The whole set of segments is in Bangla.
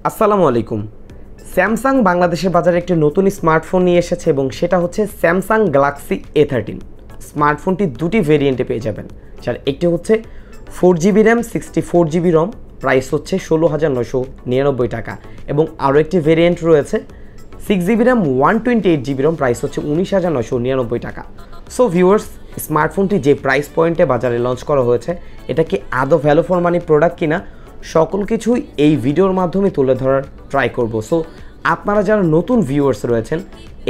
আসসালামু আলাইকুম। স্যামসাং বাংলাদেশের বাজারে একটি নতুন স্মার্টফোন নিয়ে এসেছে এবং সেটা হচ্ছে স্যামসাং গ্যালাক্সি A13। স্মার্টফোনটি দুটি ভেরিয়েন্টে পেয়ে যাবেন, যার একটি হচ্ছে 4GB র্যাম 64GB রম, প্রাইস হচ্ছে 16,999 টাকা, এবং আরও একটি ভেরিয়েন্ট রয়েছে 6GB র্যাম 128GB রম, প্রাইস হচ্ছে 19,999 টাকা। সো ভিউয়ার্স, স্মার্টফোনটি যে প্রাইস পয়েন্টে বাজারে লঞ্চ করা হয়েছে এটা কি আদৌ ভ্যালু ফর মানি প্রোডাক্ট কিনা সকল কিছুই এই ভিডিওর মাধ্যমে তুলে ধরার ট্রাই করব। সো আপনারা যারা নতুন ভিউয়ার্স রয়েছেন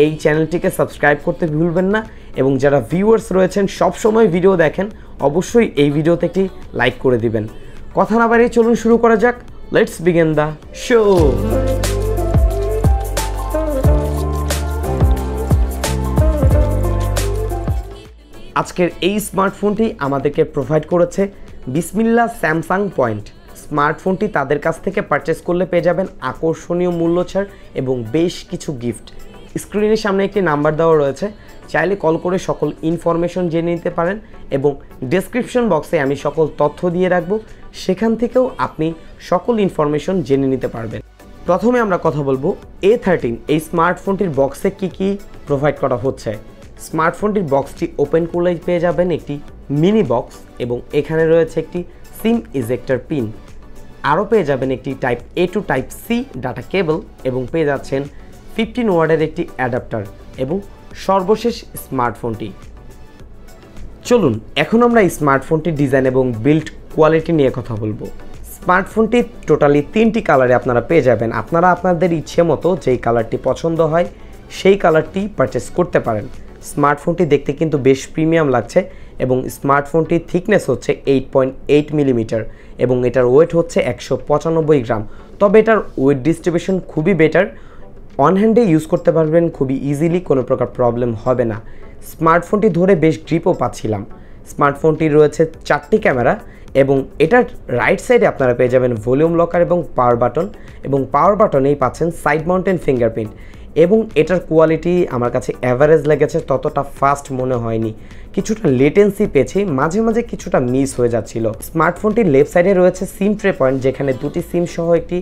এই চ্যানেলটিকে সাবস্ক্রাইব করতে ভুলবেন না, এবং যারা ভিউয়ার্স রয়েছেন সবসময় ভিডিও দেখেন অবশ্যই এই ভিডিওতে একটি লাইক করে দিবেন। কথা না বাড়িয়ে চলুন শুরু করা যাক। Let's begin the show. আজকের এই স্মার্টফোনটি আমাদেরকে প্রোভাইড করেছে বিসমিল্লাহ স্যামসাং পয়েন্ট। স্মার্টফোনটি তাদের কাছ থেকে পারচেস করলে পেয়ে যাবেন আকর্ষণীয় মূল্য ছাড় এবং বেশ কিছু গিফট। স্ক্রিনের সামনে একটি নাম্বার দেওয়া রয়েছে, চাইলে কল করে সকল ইনফরমেশন জেনে নিতে পারেন, এবং ডেসক্রিপশন বক্সে আমি সকল তথ্য দিয়ে রাখবো, সেখান থেকেও আপনি সকল ইনফরমেশন জেনে নিতে পারবেন। প্রথমে আমরা কথা বলবো A13 এই স্মার্টফোনটির বক্সে কি প্রোভাইড করা হচ্ছে। স্মার্টফোনটির বক্সটি ওপেন করলে পেয়ে যাবেন একটি মিনি বক্স, এবং এখানে রয়েছে একটি সিম ইজেক্টর পিন। আরও পেয়ে যাবেন একটি type A to type C data cable, এবং পেয়ে যাচ্ছেন 15 ওয়াটের একটি অ্যাডাপ্টার, এবং সর্বশেষ স্মার্টফোনটি। চলুন এখন আমরা এই স্মার্টফোনটির ডিজাইন এবং বিল্ড কোয়ালিটি নিয়ে কথা বলবো। স্মার্টফোনটি টোটালি 3টি কালারে আপনারা পেয়ে যাবেন। আপনারা আপনাদের ইচ্ছে মতো যেই কালারটি পছন্দ হয় সেই কালারটি পারচেস করতে পারেন। স্মার্টফোনটি দেখতে কিন্তু বেশ প্রিমিয়াম লাগছে, এবং স্মার্টফোনটির থিকনেস হচ্ছে 8.8 মিলিমিটার, এবং এটার ওয়েট হচ্ছে 195 গ্রাম। তবে এটার ওয়েট ডিস্ট্রিবিউশন খুবই বেটার, অন হ্যান্ডে ইউজ করতে পারবেন খুবই ইজিলি, কোনো প্রকার প্রবলেম হবে না। স্মার্টফোনটি ধরে বেশ গ্রিপও পাচ্ছিলাম। স্মার্টফোনটি রয়েছে 4টি ক্যামেরা, এবং এটার রাইট সাইডে আপনারা পেয়ে যাবেন ভলিউম লকার এবং পাওয়ার বাটন, এবং পাওয়ার বাটনেই পাচ্ছেন সাইড মাউন্টেন ফিঙ্গারপ্রিন্ট। এবং এটার কোয়ালিটি আমার কাছে অ্যাভারেজ লেগেছে, ততটা ফাস্ট মনে হয়নি, কিছুটা লেটেন্সি পেয়েছি, মাঝে মাঝে কিছুটা মিস হয়ে যাচ্ছিল। স্মার্টফোনটির লেফট সাইডে রয়েছে সিম ট্রে পয়েন্ট, যেখানে দুটি সিম সহ একটি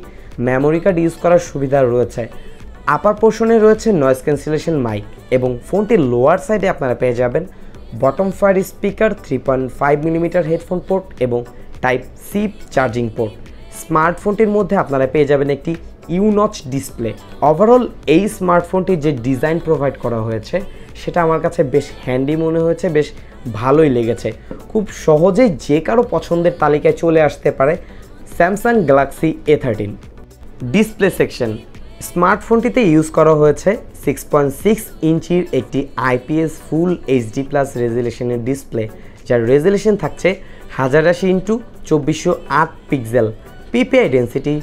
মেমোরি কার্ড ইউজ করার সুবিধা রয়েছে। আপার পোর্শনে রয়েছে নয়েজ ক্যান্সেলেশন মাইক, এবং ফোনটির লোয়ার সাইডে আপনারা পেয়ে যাবেন bottom fire speaker, 3.5 millimetre headphone port, এবং টাইপ সি চার্জিং পোর্ট। স্মার্টফোনটির মধ্যে আপনারা পেয়ে যাবেন একটি ইউনচ ডিসপ্লে। ওভারঅল এই স্মার্টফোনটির যে ডিজাইন প্রোভাইড করা হয়েছে সেটা আমার কাছে বেশ হ্যান্ডি মনে হয়েছে, বেশ ভালোই লেগেছে। খুব সহজেই যে কারো পছন্দের তালিকায় চলে আসতে পারে Samsung Galaxy A13। Display section, স্মার্টফোনটিতে ইউজ করা হয়েছে 6.6 ইঞ্চির একটি IPS ফুল HD+ রেজুলেশনের ডিসপ্লে, যার রেজুলেশন থাকছে 1080x2408 পিক্সেল, PPI ডেন্সিটি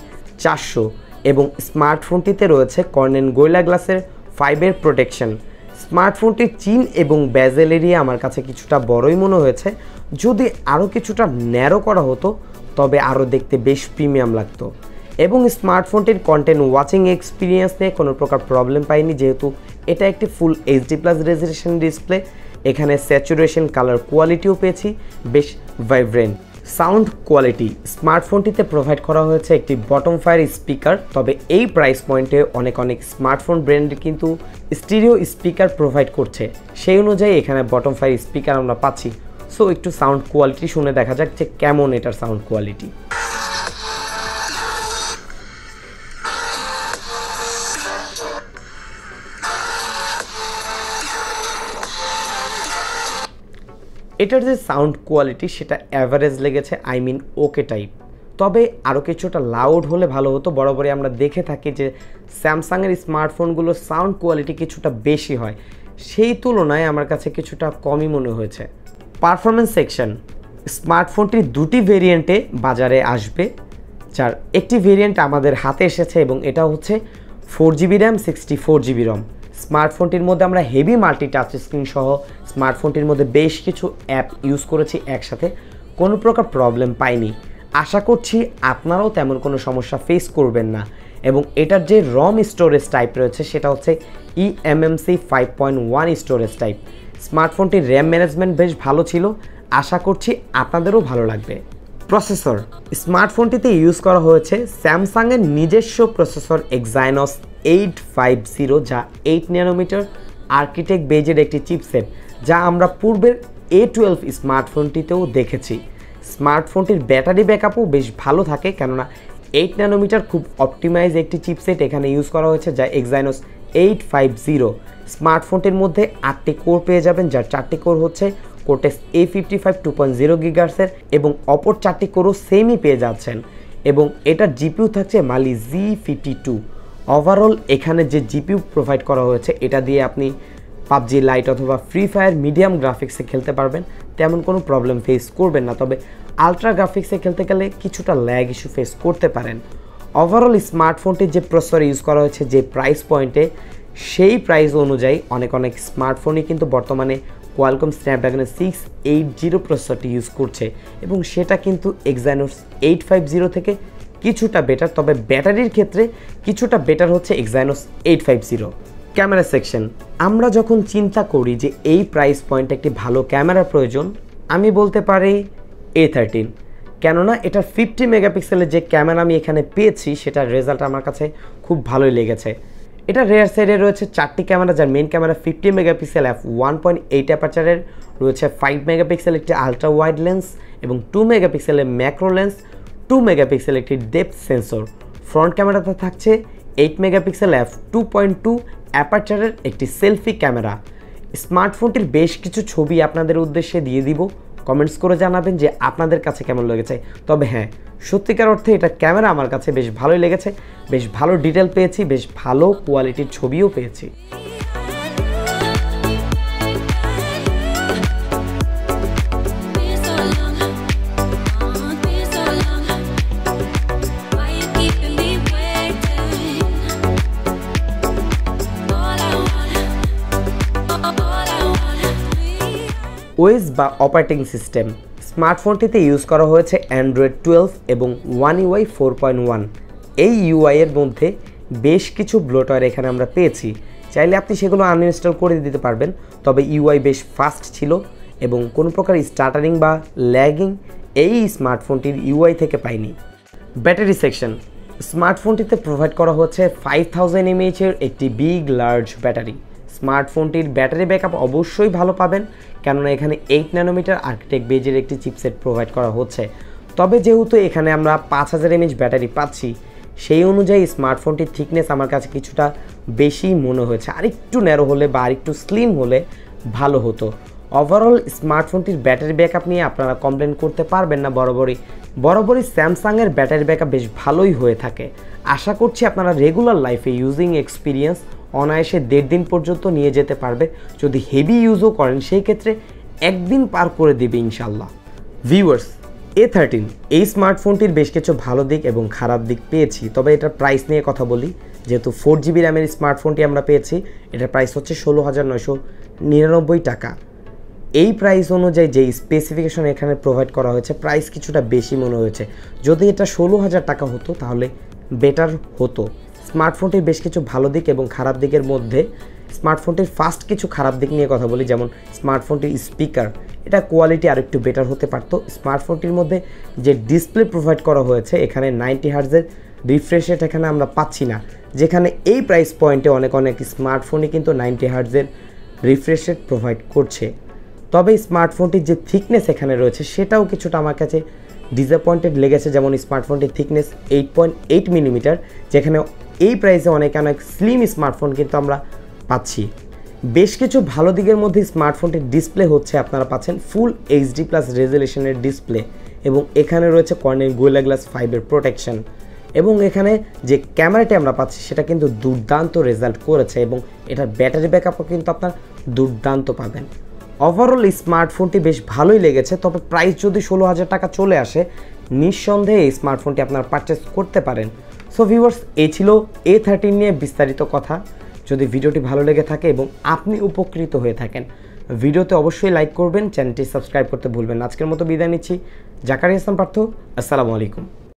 400, এবং স্মার্টফোনটিতে রয়েছে কর্নেন গোরিলা গ্লাসের 5 প্রোটেকশন। স্মার্টফোনটির চিন এবং বেজেল এরিয়া আমার কাছে কিছুটা বড়ই মনে হয়েছে, যদি আরও কিছুটা ন্যারো করা হতো তবে আরও দেখতে বেশ প্রিমিয়াম লাগতো। এবং স্মার্টফোনটির কন্টেন্ট ওয়াচিং এক্সপিরিয়েন্স নিয়ে কোনো প্রকার প্রবলেম পাইনি, যেহেতু এটা একটি ফুল HD+ রেজুলেশন ডিসপ্লে। এখানে স্যাচুরেশন কালার কোয়ালিটিও পেয়েছি বেশ ভাইব্রেন্ট। সাউন্ড কোয়ালিটি, স্মার্টফোনটিতে প্রোভাইড করা হয়েছে একটি বটম ফায়ার স্পিকার, তবে এই প্রাইস পয়েন্টে অনেক স্মার্টফোন ব্র্যান্ড কিন্তু স্টিরিও স্পিকার প্রোভাইড করছে, সেই অনুযায়ী এখানে বটম ফায়ার স্পিকার আমরা পাচ্ছি। সো একটু সাউন্ড কোয়ালিটি শুনে দেখা যাক যে কেমন এটার সাউন্ড কোয়ালিটি। এটার যে সাউন্ড কোয়ালিটি সেটা অ্যাভারেজ লেগেছে, ওকে টাইপ। তবে আরও কিছুটা লাউড হলে ভালো হতো। বরাবরই আমরা দেখে থাকি যে স্যামসাংয়ের স্মার্টফোনগুলোর সাউন্ড কোয়ালিটি কিছুটা বেশি হয়, সেই তুলনায় আমার কাছে কিছুটা কমই মনে হয়েছে। পারফরমেন্স সেকশন, স্মার্টফোনটির দুটি ভেরিয়েন্টে বাজারে আসবে, যার একটি ভেরিয়েন্ট আমাদের হাতে এসেছে, এবং এটা হচ্ছে 4GB র্যাম 64GB রম। স্মার্টফোনটির মধ্যে আমরা হেভি মাল্টি টাচ স্ক্রিন সহ স্মার্টফোনটির মধ্যে বেশ কিছু অ্যাপ ইউজ করেছি একসাথে, কোনো প্রকার প্রবলেম পাইনি। আশা করছি আপনারাও তেমন কোনো সমস্যা ফেস করবেন না। এবং এটার যে রম স্টোরেজ টাইপ রয়েছে সেটা হচ্ছে eMMC 5.1 স্টোরেজ টাইপ। স্মার্টফোনটির র্যাম ম্যানেজমেন্ট বেশ ভালো ছিল, আশা করছি আপনাদেরও ভালো লাগবে। প্রসেসর, স্মার্টফোনটিতে ইউজ করা হয়েছে স্যামসাংয়ের নিজস্ব প্রসেসর এক্সাইনস 850, যা 8 ন্যানোমিটার আর্কিটেক্ট বেজের একটি চিপসেট, যা আমরা পূর্বের A12 স্মার্টফোনটিতেও দেখেছি। স্মার্টফোনটির ব্যাটারি ব্যাকআপও বেশ ভালো থাকে, কেননা 8 ন্যানোমিটার খুব অপটিমাইজ একটি চিপসেট এখানে ইউজ করা হয়েছে, যা এক্সাইনস 850। স্মার্টফোনটির মধ্যে 8টি কোর পেয়ে যাবেন, যার 4টি কোর হচ্ছে কোর্টেক্স A55 2.0 গিগাহার্টজের এবং অপর 4টি কোরও সেমই পেয়ে যাচ্ছেন। এবং এটার জিপিইউ থাকছে মালি G52। ওভারঅল এখানে যে জিপিইউ প্রোভাইড করা হয়েছে এটা দিয়ে আপনি পাবজি লাইট অথবা ফ্রি ফায়ার মিডিয়াম গ্রাফিক্সে খেলতে পারবেন, তেমন কোনো প্রবলেম ফেস করবেন না। তবে আলট্রা গ্রাফিক্সে খেলতে গেলে কিছুটা ল্যাগ ইস্যু ফেস করতে পারেন। ওভারঅল স্মার্টফোনটির যে প্রসেসর ইউজ করা হয়েছে যে প্রাইস পয়েন্টে, সেই প্রাইস অনুযায়ী অনেক স্মার্টফোনই কিন্তু বর্তমানে কোয়ালকম স্ন্যাপড্রাগনের 680 প্রসেসরটি ইউজ করছে, এবং সেটা কিন্তু এক্সাইনস 850 থেকে কিছুটা বেটার। তবে ব্যাটারির ক্ষেত্রে কিছুটা বেটার হচ্ছে এক্সাইনস 850। ক্যামেরা সেকশন, আমরা যখন চিন্তা করি যে এই প্রাইস পয়েন্টে একটি ভালো ক্যামেরার প্রয়োজন, আমি বলতে পারি A13, কেননা এটার 50 মেগাপিক্সেলের যে ক্যামেরা আমি এখানে পেয়েছি সেটার রেজাল্ট আমার কাছে খুব ভালোই লেগেছে। এটা রেয়ার সাইডে রয়েছে 4টি ক্যামেরা, যার মেন ক্যামেরা 50 মেগাপিক্সেল f1.8 অ্যাপারচারের, রয়েছে 5 মেগাপিক্সেল একটি আলট্রা ওয়াইড লেন্স এবং 2 মেগাপিক্সেলের ম্যাক্রো লেন্স, 2 মেগাপিক্সেল একটি ডেপথ সেন্সর। ফ্রন্ট ক্যামেরাতে থাকছে 8 মেগাপিক্সেল f2.2 অ্যাপারচারের একটি সেলফি ক্যামেরা। স্মার্টফোনটির বেশ কিছু ছবি আপনাদের উদ্দেশ্যে দিয়ে দিব, কমেন্টস করে জানাবেন যে আপনাদের কাছে কেমন লেগেছে। তবে হ্যাঁ, সত্যিকার অর্থে এটা ক্যামেরা আমার কাছে বেশ ভালোই লেগেছে, বেশ ভালো ডিটেল পেয়েছি, বেশ ভালো কোয়ালিটির ছবিও পেয়েছি। ওএস বা অপারেটিং সিস্টেম, স্মার্টফোনটিতে ইউজ করা হয়েছে অ্যান্ড্রয়েড 12 এবং One UI 4.1। এই ইউআইয়ের মধ্যে বেশ কিছু ব্লোটওয়্যার এখানে আমরা পেয়েছি, চাইলে আপনি সেগুলো আনইনস্টল করে দিতে পারবেন। তবে ইউআই বেশ ফাস্ট ছিল এবং কোনো প্রকার স্টার্টারিং বা ল্যাগিং এই স্মার্টফোনটির ইউআই থেকে পাইনি। ব্যাটারি সেকশন, স্মার্টফোনটিতে প্রোভাইড করা হচ্ছে 5000 mAh একটি বিগ লার্জ ব্যাটারি। স্মার্টফোনটির ব্যাটারি ব্যাকআপ অবশ্যই ভালো পাবেন, কেননা এখানে 8 ন্যানোমিটার আর্কিটেক্ট বেজের একটি চিপসেট প্রোভাইড করা হচ্ছে। তবে যেহেতু এখানে আমরা 5000 mAh ব্যাটারি পাচ্ছি, সেই অনুযায়ী স্মার্টফোনটির থিকনেস আমার কাছে কিছুটা বেশি মনে হয়েছে। আরেকটু ন্যারো হলে বা আরেকটু স্লিম হলে ভালো হতো। ওভারঅল স্মার্টফোনটির ব্যাটারি ব্যাকআপ নিয়ে আপনারা কমপ্লেন করতে পারবেন না। বরাবরই স্যামসাংয়ের ব্যাটারি ব্যাকআপ বেশ ভালোই হয়ে থাকে। আশা করছি আপনারা রেগুলার লাইফে ইউজিং এক্সপিরিয়েন্স অনায়াসে 1.5 দিন পর্যন্ত নিয়ে যেতে পারবে। যদি হেভি ইউজও করেন সেই ক্ষেত্রে 1 দিন পার করে দেবে ইনশাল্লাহ। ভিউয়ার্স, A13 এই স্মার্টফোনটির বেশ কিছু ভালো দিক এবং খারাপ দিক পেয়েছি। তবে এটার প্রাইস নিয়ে কথা বলি। যেহেতু 4GB র্যামের স্মার্টফোনটি আমরা পেয়েছি, এটার প্রাইস হচ্ছে 16,999 টাকা। এই প্রাইস অনুযায়ী যে স্পেসিফিকেশন এখানে প্রোভাইড করা হয়েছে, প্রাইস কিছুটা বেশি মনে হয়েছে। যদি এটা 16,000 টাকা হতো তাহলে বেটার হতো। স্মার্টফোনটির বেশ কিছু ভালো দিক এবং খারাপ দিকের মধ্যে স্মার্টফোনটির ফার্স্ট কিছু খারাপ দিক নিয়ে কথা বলি। যেমন স্মার্টফোনটির স্পিকার, এটা কোয়ালিটি আরেকটু বেটার হতে পারতো। স্মার্টফোনটির মধ্যে যে ডিসপ্লে প্রোভাইড করা হয়েছে, এখানে 90 হার্টজের রিফ্রেশ রেট এখানে আমরা পাচ্ছি না, যেখানে এই প্রাইস পয়েন্টে অনেক স্মার্টফোনই কিন্তু 90 হার্টজের রিফ্রেশ রেট প্রোভাইড করছে। তবে স্মার্টফোনটির যে থিকনেস এখানে রয়েছে সেটাও কিছুটা আমার কাছে ডিসঅ্যাপয়েন্টেড লেগেছে। যেমন স্মার্টফোনটির থিকনেস 8.8 মিলিমিটার, যেখানে এই প্রাইসে অনেক স্লিম স্মার্টফোন কিন্তু আমরা পাচ্ছি। বেশ কিছু ভালো দিকের মধ্যে স্মার্টফোনটির ডিসপ্লে হচ্ছে আপনারা পাচ্ছেন ফুল HD+ রেজোলিউশনের ডিসপ্লে, এবং এখানে রয়েছে কর্নিং গোরিলা গ্লাস 5-এর প্রোটেকশন, এবং এখানে যে ক্যামেরাটি আমরা পাচ্ছি সেটা কিন্তু দুর্দান্ত রেজাল্ট করেছে, এবং এটার ব্যাটারি ব্যাকআপও কিন্তু আপনার দুর্দান্ত পাবেন। ওভারঅল স্মার্টফোনটি বেশ ভালোই লেগেছে। তবে প্রাইস যদি 16,000 টাকা চলে আসে, নিঃসন্দেহে এই স্মার্টফোনটি আপনারা পারচেস করতে পারেন। সো ভিউয়ার্স, এই ছিল A13 নিয়ে বিস্তারিত কথা। যদি ভিডিওটি ভালো লেগে থাকে এবং আপনি উপকৃত হয়ে থাকেন, ভিডিওতে অবশ্যই লাইক করবেন, চ্যানেলটি সাবস্ক্রাইব করতে ভুলবেন না। আজকের মতো বিদায় নিচ্ছি। জাকারিয়া হাসান পার্থ, আসসালামু আলাইকুম।